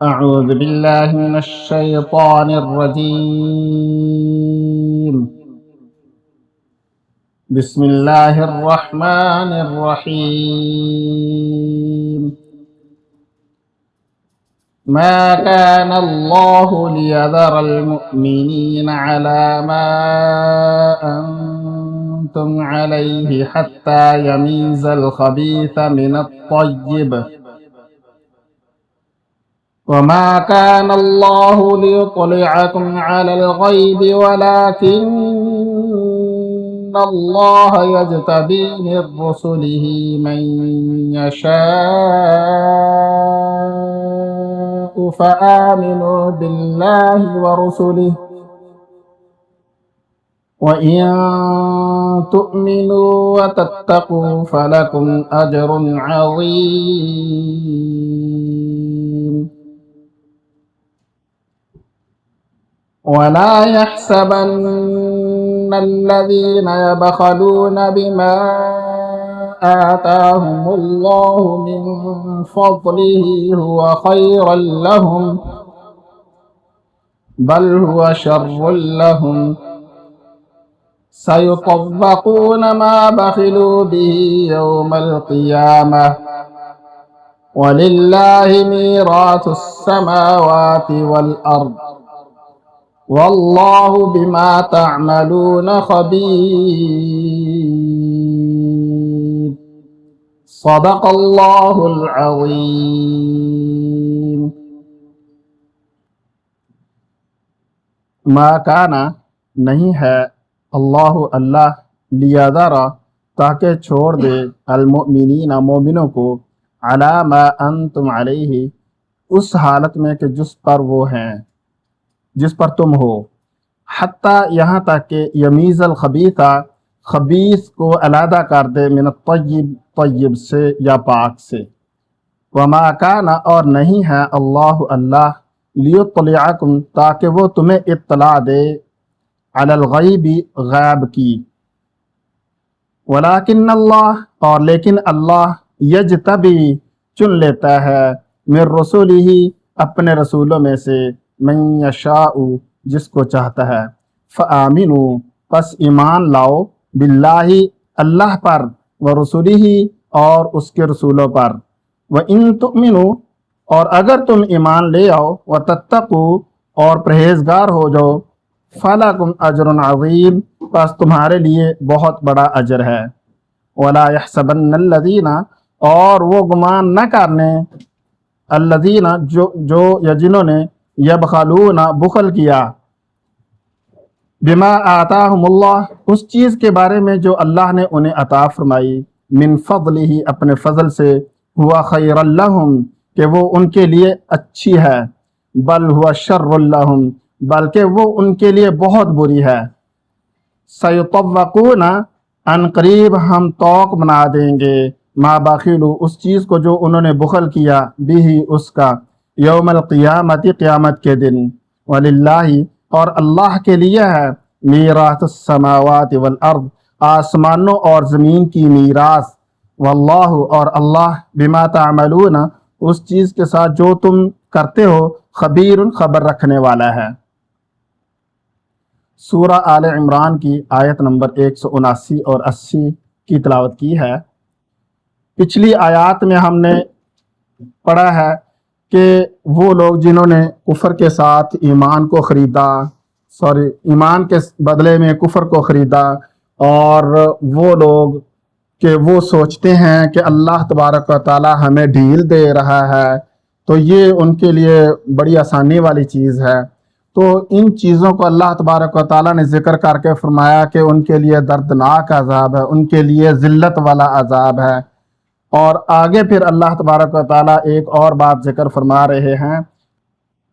أعوذ بالله من الشيطان الرجيم. بسم الله الرحمن الرحيم. ما كان الله ليذر المؤمنين على ما أنتم عليه حتى يميز الخبيث من الطيب وما كان الله ليطلعكم على الغيب ولكن الله يجتبي من رسله من يشاء فآمنوا بالله ورسله وإن تؤمنوا وتتقوا فلكم أجر عظيم. ولا يحسبن الذين يبخلون بما آتاهم الله من فضله هو خيرا لهم بل هو شر لهم سيطبقون ما بخلوا به يوم القيامة ولله ميراث السماوات والأرض والله بما تعملون خبير. صدق اللہ العظیم. ما کانا نہیں ہے اللہ لیذرا تاکہ چھوڑ دے المؤمنین مومنوں کو علی ما انتم علیہ اس حالت میں کہ جس پر وہ ہیں، جس پر تم ہو، حتیٰ یہاں تک کہ یمیز الخبیثہ خبیث کو علیحدہ کر دے من الطیب طیب سے یا پاک سے. وما کان اور نہیں ہے اللہ لیطلعکم تاکہ وہ تمہیں اطلاع دے علی الغیب غیب کی، ولیکن اللہ اور لیکن اللہ یجتبی چن لیتا ہے من رسولہ اپنے رسولوں میں سے من یشاء جس کو چاہتا ہے. فآمنوا پس ایمان لاؤ باللہ اللہ پر ورسولہ اور اس کے رسولوں پر. وَإِن تُؤْمِنُوا اور اگر تم ایمان لے آؤ وَتَتَّقُوا اور پرہیزگار ہو جاؤ فَلَكُمْ أَجْرٌ عَظِيمٌ پس تمہارے لیے بہت بڑا اجر ہے. وَلَا يَحْسَبَنَّ الَّذِينَ اور وہ گمان نہ کرنے الذین جو یا جنہوں نے یبخلون بخل کیا بما آتاہم اللہ اس چیز کے بارے میں جو اللہ نے انہیں عطا فرمائی من فضلہ اپنے فضل سے ہوا خیر لہم کہ وہ ان کے لیے اچھی ہے بل ہوا شر لہم بلکہ وہ ان کے لیے بہت بری ہے. سیطوقون ان قریب ہم توق بنا دیں گے ما بخلوا اس چیز کو جو انہوں نے بخل کیا بھی اس کا یوم القیامت قیامت کے دن. وللہ اور اللہ کے لیے ہے میراث السماوات والارض آسمانوں اور زمین کی میراث. واللہ اور اللہ بما تعملون اس چیز کے ساتھ جو تم کرتے ہو خبیر خبر رکھنے والا ہے. سورہ آل عمران کی آیت نمبر 179 اور 80 کی تلاوت کی ہے. پچھلی آیات میں ہم نے پڑھا ہے کہ وہ لوگ جنہوں نے کفر کے ساتھ ایمان کے بدلے میں کفر کو خریدا اور وہ لوگ کہ وہ سوچتے ہیں کہ اللہ تبارک و تعالی ہمیں ڈھیل دے رہا ہے تو یہ ان کے لیے بڑی آسانی والی چیز ہے. تو ان چیزوں کو اللہ تبارک و تعالی نے ذکر کر کے فرمایا کہ ان کے لیے دردناک عذاب ہے، ان کے لیے ذلت والا عذاب ہے. اور آگے پھر اللہ تبارک و تعالیٰ ایک اور بات ذکر فرما رہے ہیں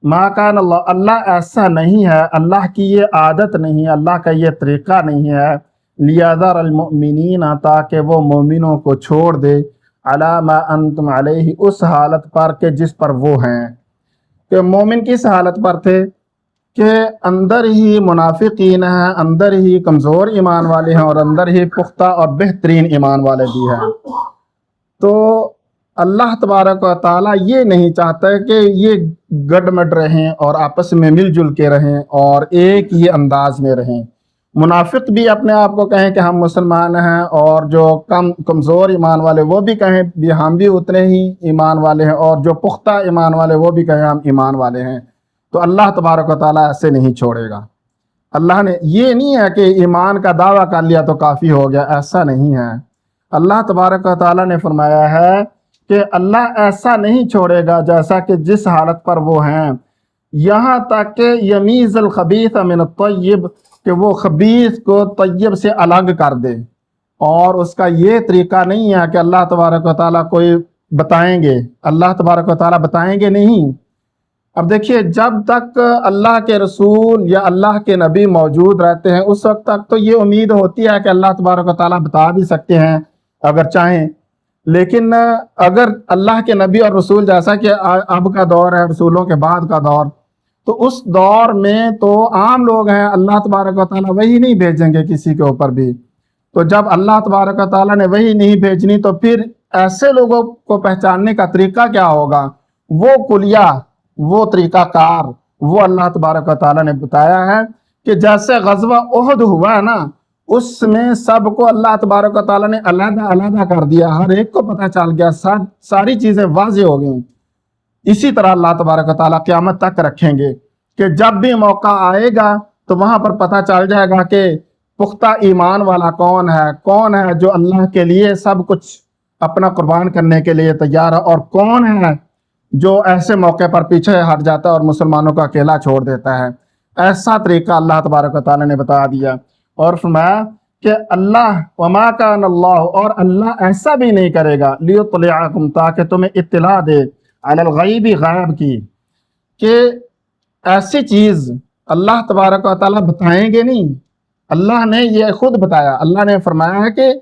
ما کان اللہ ایسا نہیں ہے، اللہ کی یہ عادت نہیں ہے، اللہ کا یہ طریقہ نہیں ہے لیذر المؤمنین تاکہ وہ مومنوں کو چھوڑ دے علی ما انتم علیہ اس حالت پر کہ جس پر وہ ہیں. کہ مومن کس حالت پر تھے کہ اندر ہی منافقین ہیں، اندر ہی کمزور ایمان والے ہیں اور اندر ہی پختہ اور بہترین ایمان والے بھی ہیں. تو اللہ تبارک و تعالیٰ یہ نہیں چاہتا ہے کہ یہ گڈ مڈ رہیں اور آپس میں مل جل کے رہیں اور ایک ہی انداز میں رہیں۔ منافق بھی اپنے آپ کو کہیں کہ ہم مسلمان ہیں، اور جو کمزور ایمان والے وہ بھی کہیں بھی ہم بھی اتنے ہی ایمان والے ہیں، اور جو پختہ ایمان والے وہ بھی کہیں ہم ایمان والے ہیں۔ تو اللہ تبارک و تعالیٰ ایسے نہیں چھوڑے گا۔ اللہ نے یہ نہیں ہے کہ ایمان کا دعویٰ کر لیا تو کافی ہو گیا، ایسا نہیں ہے۔ اللہ تبارک و تعالیٰ نے فرمایا ہے کہ اللہ ایسا نہیں چھوڑے گا جیسا کہ جس حالت پر وہ ہیں، یہاں تک کہ یمیز الخبیث من الطیب، کہ وہ خبیث کو طیب سے الگ کر دے۔ اور اس کا یہ طریقہ نہیں ہے کہ اللہ تبارک و تعالیٰ کوئی بتائیں گے، اللہ تبارک و تعالیٰ بتائیں گے نہیں۔ اب دیکھیے، جب تک اللہ کے رسول یا اللہ کے نبی موجود رہتے ہیں اس وقت تک تو یہ امید ہوتی ہے کہ اللہ تبارک و تعالیٰ بتا بھی سکتے ہیں اگر چاہیں، لیکن اگر اللہ کے نبی اور رسول، جیسا کہ اب کا دور ہے، رسولوں کے بعد کا دور، تو اس دور میں تو عام لوگ ہیں، اللہ تبارک و تعالیٰ وہی نہیں بھیجیں گے کسی کے اوپر بھی۔ تو جب اللہ تبارک و تعالیٰ نے وہی نہیں بھیجنی تو پھر ایسے لوگوں کو پہچاننے کا طریقہ کیا ہوگا؟ وہ کلیہ، وہ طریقہ کار، وہ اللہ تبارک و تعالیٰ نے بتایا ہے کہ جیسے غزوہ احد ہوا ہے نا، اس میں سب کو اللہ تبارک و تعالیٰ نے علیحدہ علیحدہ کر دیا، ہر ایک کو پتہ چل گیا، ساری چیزیں واضح ہو گئیں۔ اسی طرح اللہ تبارک و تعالیٰ قیامت تک رکھیں گے کہ جب بھی موقع آئے گا تو وہاں پر پتہ چل جائے گا کہ پختہ ایمان والا کون ہے جو اللہ کے لیے سب کچھ اپنا قربان کرنے کے لیے تیار ہے، اور کون ہے جو ایسے موقع پر پیچھے ہٹ جاتا ہے اور مسلمانوں کو اکیلا چھوڑ دیتا ہے۔ ایسا طریقہ اللہ تبارک و تعالیٰ نے بتا دیا، اور فرمایا کہ اللہ وما کان اللہ، اور اللہ ایسا بھی نہیں کرے گا لیطلعکم، تاکہ تمہیں اطلاع دے، علی الغیب، غیب کی، کہ ایسی چیز اللہ تبارک و تعالیٰ بتائیں گے نہیں۔ اللہ نے یہ خود بتایا، اللہ نے فرمایا ہے کہ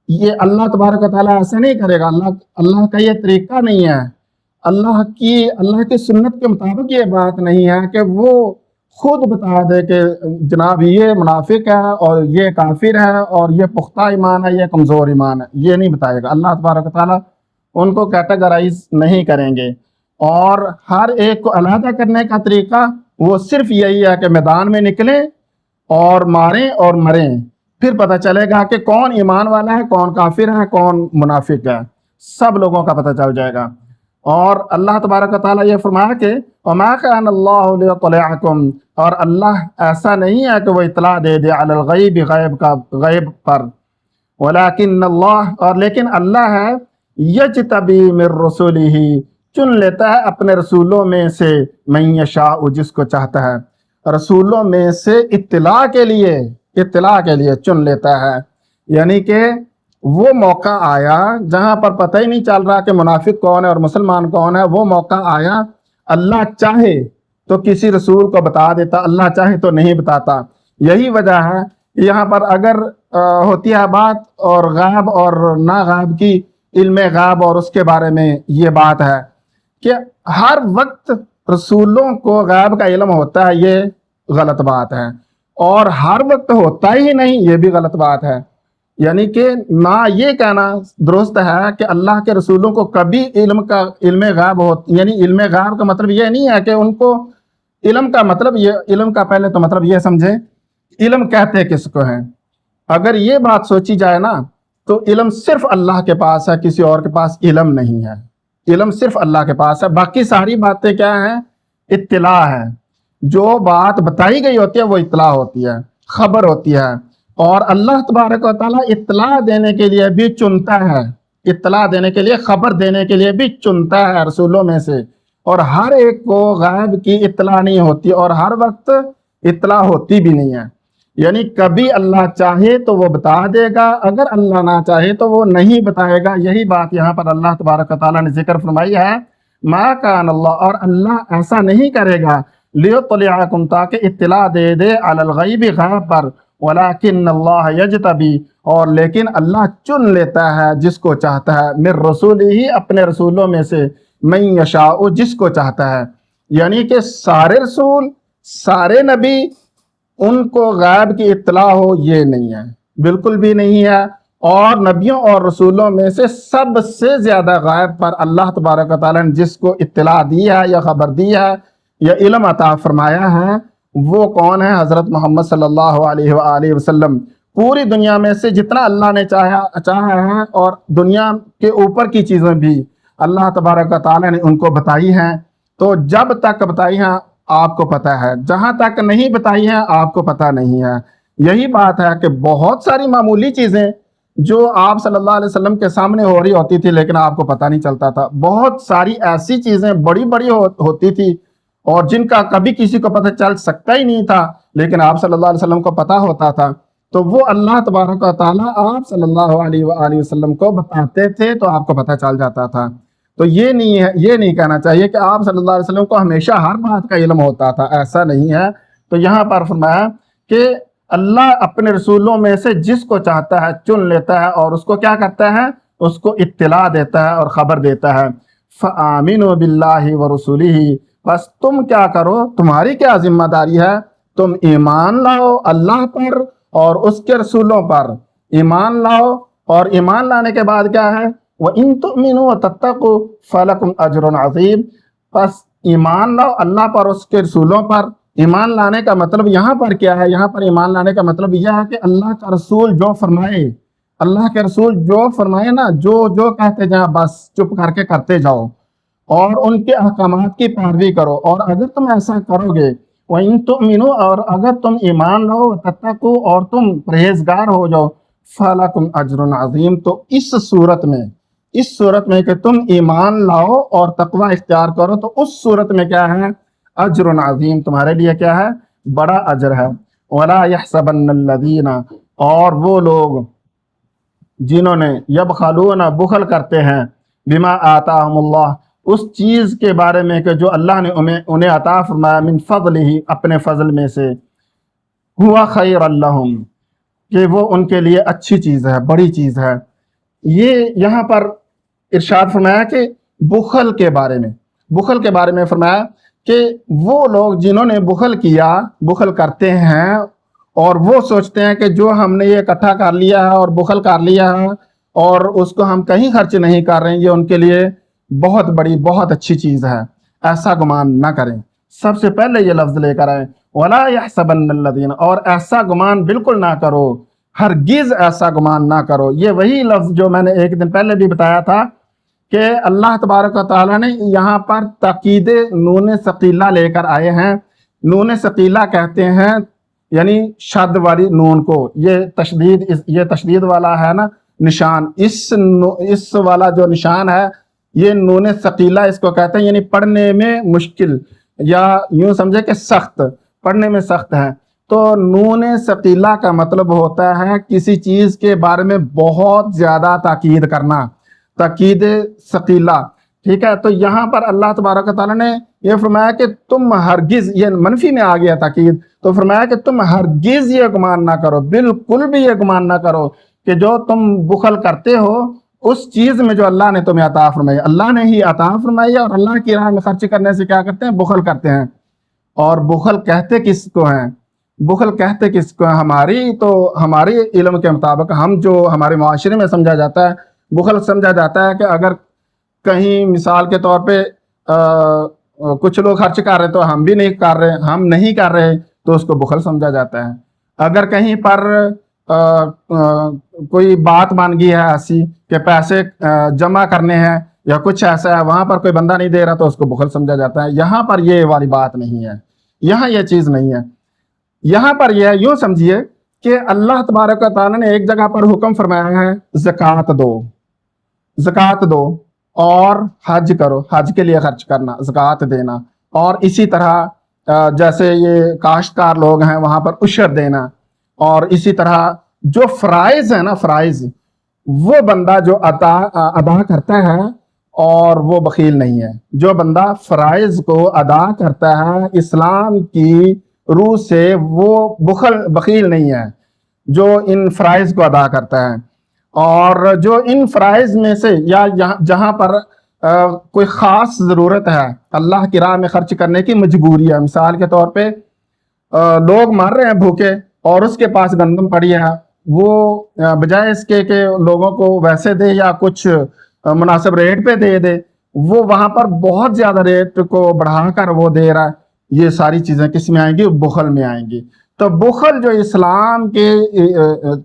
یہ اللہ تبارک و تعالیٰ ایسا نہیں کرے گا، اللہ کا یہ طریقہ نہیں ہے، اللہ کی سنت کے مطابق یہ بات نہیں ہے کہ وہ خود بتا دے کہ جناب یہ منافق ہے اور یہ کافر ہے اور یہ پختہ ایمان ہے، یہ کمزور ایمان ہے، یہ نہیں بتائے گا۔ اللہ تبارک و تعالیٰ ان کو کیٹیگرائز نہیں کریں گے، اور ہر ایک کو علیحدہ کرنے کا طریقہ وہ صرف یہی ہے کہ میدان میں نکلیں اور ماریں اور مریں، پھر پتہ چلے گا کہ کون ایمان والا ہے، کون کافر ہے، کون منافق ہے، سب لوگوں کا پتہ چل جائے گا۔ اور اللہ تبارک و تعالیٰ یہ فرمایا کہ وما کان اللہ لیطلعکم، اور اللہ ایسا نہیں ہے کہ وہ اطلاع دے دے علی الغیب، غیب پر، ولیکن اللہ، اور لیکن اللہ ہے یجتبی من رسولہ، چن لیتا ہے اپنے رسولوں میں سے من یشاء، جس کو چاہتا ہے، رسولوں میں سے اطلاع کے لیے چن لیتا ہے۔ یعنی کہ وہ موقع آیا جہاں پر پتہ ہی نہیں چل رہا کہ منافق کون ہے اور مسلمان کون ہے، وہ موقع آیا، اللہ چاہے تو کسی رسول کو بتا دیتا، اللہ چاہے تو نہیں بتاتا۔ یہی وجہ ہے یہاں پر اگر ہوتی ہے بات اور غیب اور نا غیب کی، علم غیب اور اس کے بارے میں یہ بات ہے کہ ہر وقت رسولوں کو غیب کا علم ہوتا ہے، یہ غلط بات ہے، اور ہر وقت ہوتا ہی نہیں، یہ بھی غلط بات ہے۔ یعنی کہ نہ یہ کہنا درست ہے کہ اللہ کے رسولوں کو کبھی علم غیب ہو، یعنی علم غیب کا مطلب یہ نہیں ہے کہ ان کو علم کا مطلب علم کا پہلے تو مطلب یہ سمجھیں علم کہتے کس کو ہیں۔ اگر یہ بات سوچی جائے نا تو علم صرف اللہ کے پاس ہے، کسی اور کے پاس علم نہیں ہے، علم صرف اللہ کے پاس ہے، باقی ساری باتیں کیا ہیں؟ اطلاع ہے۔ جو بات بتائی گئی ہوتی ہے وہ اطلاع ہوتی ہے، خبر ہوتی ہے، اور اللہ تبارک و تعالیٰ اطلاع دینے کے لیے بھی چنتا ہے، اطلاع دینے کے لیے، خبر دینے کے لیے بھی چنتا ہے رسولوں میں سے، اور ہر ایک کو غیب کی اطلاع نہیں ہوتی اور ہر وقت اطلاع ہوتی بھی نہیں ہے۔ یعنی کبھی اللہ چاہے تو وہ بتا دے گا، اگر اللہ نہ چاہے تو وہ نہیں بتائے گا۔ یہی بات یہاں پر اللہ تبارک و تعالیٰ نے ذکر فرمائی ہے، ما کان اللہ، اور اللہ ایسا نہیں کرے گا لیطلعکم، تاکہ اطلاع دے دے علی الغیب، غیب پر، ولیکن اللہ یجتبی، اور لیکن اللہ چن لیتا ہے جس کو چاہتا ہے، من رسولہ، اپنے رسولوں میں سے، من یشاء، جس کو چاہتا ہے۔ یعنی کہ سارے رسول، سارے نبی، ان کو غیب کی اطلاع ہو یہ نہیں ہے، بالکل بھی نہیں ہے۔ اور نبیوں اور رسولوں میں سے سب سے زیادہ غیب پر اللہ تبارک و تعالیٰ نے جس کو اطلاع دی ہے یا خبر دی ہے یا علم عطا فرمایا ہے وہ کون ہے؟ حضرت محمد صلی اللہ علیہ وآلہ وسلم۔ پوری دنیا میں سے جتنا اللہ نے چاہا ہے اور دنیا کے اوپر کی چیزیں بھی اللہ تبارک و تعالیٰ نے ان کو بتائی ہیں، تو جب تک بتائی ہیں آپ کو پتہ ہے، جہاں تک نہیں بتائی ہیں آپ کو پتہ نہیں ہے۔ یہی بات ہے کہ بہت ساری معمولی چیزیں جو آپ صلی اللہ علیہ وسلم کے سامنے ہو رہی ہوتی تھی لیکن آپ کو پتہ نہیں چلتا تھا، بہت ساری ایسی چیزیں بڑی بڑی ہوتی تھی اور جن کا کبھی کسی کو پتہ چل سکتا ہی نہیں تھا لیکن آپ صلی اللہ علیہ وسلم کو پتہ ہوتا تھا، تو وہ اللہ تبارک و تعالیٰ آپ صلی اللہ علیہ وآلہ وسلم کو بتاتے تھے تو آپ کو پتہ چل جاتا تھا۔ تو یہ نہیں کہنا چاہیے کہ آپ صلی اللہ علیہ وسلم کو ہمیشہ ہر بات کا علم ہوتا تھا، ایسا نہیں ہے۔ تو یہاں پر فرمایا کہ اللہ اپنے رسولوں میں سے جس کو چاہتا ہے چن لیتا ہے اور اس کو کیا کرتا ہے؟ اس کو اطلاع دیتا ہے اور خبر دیتا ہے۔ فَآمِنُوا بِاللَّهِ وَرُسُولِهِ، بس تم کیا کرو، تمہاری کیا ذمہ داری ہے؟ تم ایمان لاؤ اللہ پر اور اس کے رسولوں پر، ایمان لاؤ، اور ایمان لانے کے بعد کیا ہے؟ وَإِن تُؤْمِنُوا وَتَتَّقُوا فَلَكُمْ أَجْرٌ عَظِيمٌ، بس ایمان لاؤ اللہ پر اور اس کے رسولوں پر۔ ایمان لانے کا مطلب یہاں پر کیا ہے؟ یہاں پر ایمان لانے کا مطلب یہ ہے کہ اللہ کا رسول جو فرمائے، اللہ کے رسول جو فرمائے نا، جو کہتے جائیں بس چپ کر کے کرتے جاؤ اور ان کے احکامات کی پیروی کرو، اور اگر تم ایسا کرو گے وَإِن تُؤْمِنُوا، اور اگر تم ایمان لاؤ، وَتَتَّقُوا، اور تم پرہیزگار ہو جاؤ، فَلَكُمْ أَجْرٌ عَظِيمٌ، تو اس صورت میں کہ تم ایمان لاؤ اور تقوی اختیار کرو، تو اس صورت میں کیا ہے؟ اجر عظیم، تمہارے لیے کیا ہے؟ بڑا اجر ہے۔ وَلَا يَحْسَبَنَّ الَّذِينَ، اور وہ لوگ جنہوں نے یبخلون، بخل کرتے ہیں، بما آتاہم اللہ، اس چیز کے بارے میں کہ جو اللہ نے انہیں عطا فرمایا، من فضلہ، اپنے فضل میں سے، ہوا خیر لہم، کہ وہ ان کے لیے اچھی چیز ہے، بڑی چیز ہے۔ یہ یہاں پر ارشاد فرمایا کہ بخل کے بارے میں فرمایا کہ وہ لوگ جنہوں نے بخل کرتے ہیں اور وہ سوچتے ہیں کہ جو ہم نے یہ اکٹھا کر لیا ہے اور بخل کر لیا ہے اور اس کو ہم کہیں خرچ نہیں کر رہے ہیں، یہ ان کے لیے بہت بڑی، بہت اچھی چیز ہے، ایسا گمان نہ کریں۔ سب سے پہلے یہ لفظ لے کر آئے، وَلَا يَحْسَبَنَّ الَّذِينَ، اور ایسا گمان بالکل نہ کرو، ہرگز ایسا گمان نہ کرو۔ یہ وہی لفظ جو میں نے ایک دن پہلے بھی بتایا تھا کہ اللہ تبارک و تعالیٰ نے یہاں پر تاکید نون ثقیلہ لے کر آئے ہیں۔ نون ثقیلہ کہتے ہیں یعنی شد والی نون کو، یہ تشدید والا ہے نا نشان، اس والا جو نشان ہے یہ نون ثقیلہ اس کو کہتے ہیں، یعنی پڑھنے میں مشکل، یا یوں سمجھے کہ سخت، پڑھنے میں سخت ہے۔ تو نون ثقیلہ کا مطلب ہوتا ہے کسی چیز کے بارے میں بہت زیادہ تاکید کرنا، تاکید ثقیلہ، ٹھیک ہے۔ تو یہاں پر اللہ تبارک و تعالیٰ نے یہ فرمایا کہ تم ہرگز، یہ منفی میں آ گیا تاکید، تو فرمایا کہ تم ہرگز یہ گمان نہ کرو، بالکل بھی یہ گمان نہ کرو کہ جو تم بخل کرتے ہو اس چیز میں جو اللہ نے تمہیں عطا فرمائی، اللہ نے ہی عطا فرمائی ہے، اور اللہ کی راہ میں خرچ کرنے سے کیا کرتے ہیں؟ بخل کرتے ہیں۔ اور بخل کہتے کس کو ہیں؟ ہمارے علم کے مطابق، ہم جو ہمارے معاشرے میں سمجھا جاتا ہے، بخل سمجھا جاتا ہے کہ اگر کہیں مثال کے طور پہ کچھ لوگ خرچ کر رہے تو ہم بھی نہیں کر رہے، ہم نہیں کر رہے تو اس کو بخل سمجھا جاتا ہے۔ اگر کہیں پر کوئی بات مان گئی ہے ایسی کہ پیسے جمع کرنے ہیں یا کچھ ایسا ہے، وہاں پر کوئی بندہ نہیں دے رہا تو اس کو بخل سمجھا جاتا ہے۔ یہاں پر یہ والی بات نہیں ہے، یہاں یہ چیز نہیں ہے۔ یہاں پر یہ یوں سمجھیے کہ اللہ تبارک و تعالیٰ نے ایک جگہ پر حکم فرمایا ہے زکوٰۃ دو اور حج کرو، حج کے لیے خرچ کرنا، زکوٰۃ دینا، اور اسی طرح جیسے یہ کاشتکار لوگ ہیں وہاں پر عشر دینا، اور اسی طرح جو فرائض ہیں نا، فرائض وہ بندہ جو ادا کرتا ہے اور وہ بخیل نہیں ہے، جو بندہ فرائض کو ادا کرتا ہے اسلام کی روح سے، وہ بخیل نہیں ہے جو ان فرائض کو ادا کرتا ہے۔ اور جو ان فرائض میں سے یا جہاں پر کوئی خاص ضرورت ہے، اللہ کی راہ میں خرچ کرنے کی مجبوری ہے، مثال کے طور پہ لوگ مر رہے ہیں بھوکے اور اس کے پاس گندم پڑی ہے، وہ بجائے اس کے کہ لوگوں کو ویسے دے یا کچھ مناسب ریٹ پہ دے دے، وہ وہاں پر بہت زیادہ ریٹ کو بڑھا کر وہ دے رہا ہے۔ یہ ساری چیزیں کس میں آئیں گی؟ بخل میں آئیں گی۔ تو بخل جو اسلام کے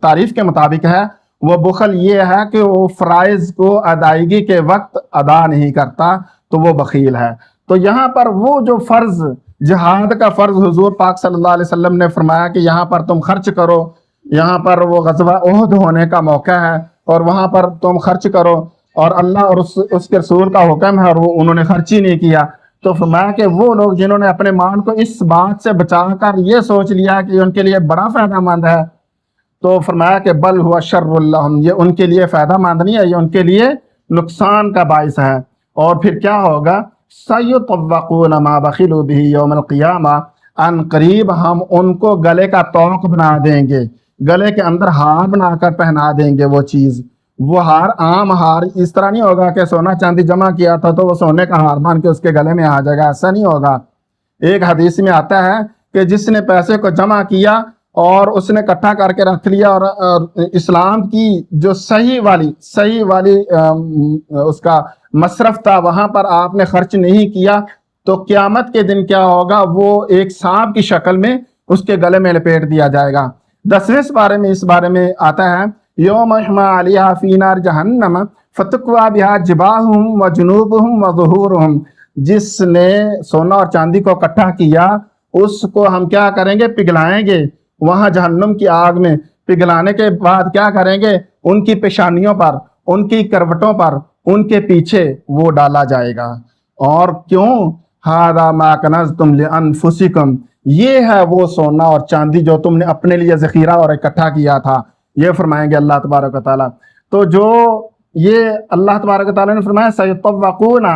تعریف کے مطابق ہے، وہ بخل یہ ہے کہ وہ فرائض کو ادائیگی کے وقت ادا نہیں کرتا، تو وہ بخیل ہے۔ تو یہاں پر وہ جو فرض، جہاد کا فرض حضور پاک صلی اللہ علیہ وسلم نے فرمایا کہ یہاں پر تم خرچ کرو، یہاں پر وہ غزوہ احد ہونے کا موقع ہے اور وہاں پر تم خرچ کرو، اور اللہ اور اس کے رسول کا حکم ہے اور وہ انہوں نے خرچ ہی نہیں کیا۔ تو فرمایا کہ وہ لوگ جنہوں نے اپنے مال کو اس بات سے بچا کر یہ سوچ لیا کہ ان کے لیے بڑا فائدہ مند ہے، تو فرمایا کہ بل ہوا شر لہم، یہ ان کے لیے فائدہ مند نہیں ہے، یہ ان کے لیے نقصان کا باعث ہے۔ اور پھر کیا ہوگا؟ سَيُطَوَّقُونَ مَا بَخِلُوا بِهِ يَوْمَ الْقِيَامَةِ، ان قریب ہم ان کو گلے کا توق بنا دیں گے، گلے کے اندر ہار بنا کر پہنا دیں گے وہ چیز۔ وہ ہار عام ہار اس طرح نہیں ہوگا کہ سونا چاندی جمع کیا تھا تو وہ سونے کا ہار مان کے اس کے گلے میں آ جائے گا، ایسا نہیں ہوگا۔ ایک حدیث میں آتا ہے کہ جس نے پیسے کو جمع کیا اور اس نے اکٹھا کر کے رکھ لیا، اور اسلام کی جو صحیح والی اس کا مصرف تھا وہاں پر آپ نے خرچ نہیں کیا، تو قیامت کے دن کیا ہوگا؟ وہ ایک سانپ کی شکل میں اس کے گلے میں لپیٹ دیا جائے گا۔ 10ویں بارے میں اس بارے میں آتا ہے، یوم یحمى علیہا فی نار جہنم فتکوی بہا جباہہم وجنوبہم وظہورہم، جس نے سونا اور چاندی کو اکٹھا کیا اس کو ہم کیا کریں گے؟ پگھلائیں گے وہاں جہنم کی آگ میں۔ پگھلانے کے بعد کیا کریں گے؟ ان کی پیشانیوں پر، ان کی کروٹوں پر، ان کے پیچھے وہ ڈالا جائے گا۔ اور کیوں؟ ھذا ما کنزتم لانفسکم، یہ ہے وہ سونا اور چاندی جو تم نے اپنے لیے ذخیرہ اور اکٹھا کیا تھا، یہ فرمائیں گے اللہ تبارک و تعالیٰ۔ تو جو یہ اللہ تبارک و تعالیٰ نے فرمایا سیطوقون،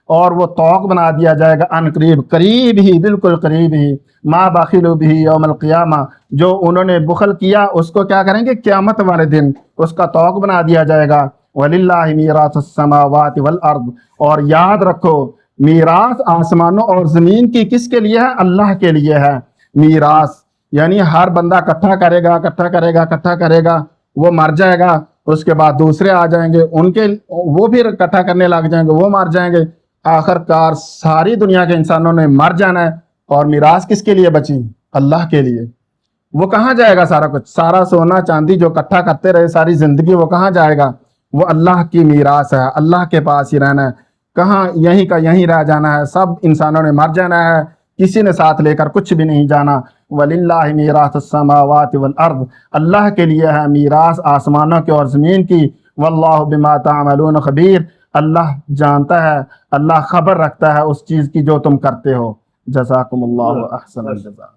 اور وہ توق بنا دیا جائے گا ان قریب، قریب ہی، بالکل قریب ہی، ما بخلوا بہ یوم القیامہ، جو انہوں نے بخل کیا اس کو کیا کریں گے؟ قیامت والے دن اس کا توق بنا دیا جائے گا۔ وَلِلَّهِ مِيرَاثُ السَّمَاوَاتِ وَالْأَرْضِ، اور یاد رکھو میراث آسمانوں اور زمین کی کس کے لیے ہے؟ اللہ کے لیے ہے۔ میراث یعنی ہر بندہ اکٹھا کرے گا، وہ مر جائے گا، اس کے بعد دوسرے آ جائیں گے، وہ پھر اکٹھا کرنے لگ جائیں گے، وہ مر جائیں گے، آخر کار ساری دنیا کے انسانوں نے مر جانا ہے، اور میراث کس کے لیے بچی؟ اللہ کے لیے۔ وہ کہاں جائے گا سارا کچھ؟ سارا سونا چاندی جو اکٹھا کرتے رہے ساری زندگی، وہ کہاں جائے گا؟ وہ اللہ کی میراث ہے، اللہ کے پاس ہی رہنا ہے، کہاں یہیں کا یہیں رہ جانا ہے، سب انسانوں نے مر جانا ہے، کسی نے ساتھ لے کر کچھ بھی نہیں جانا۔ وَلِلَّهِ مِيرَاثُ السَّمَاوَاتِ وَالْأَرْضِ، اللہ کے لیے ہے میراث آسمانوں کی اور زمین کی۔ وَاللَّهُ بِمَا تَعْمَلُونَ خبیر، اللہ جانتا ہے، اللہ خبر رکھتا ہے اس چیز کی جو تم کرتے ہو۔ جزاکم اللہ احسن الجزاء۔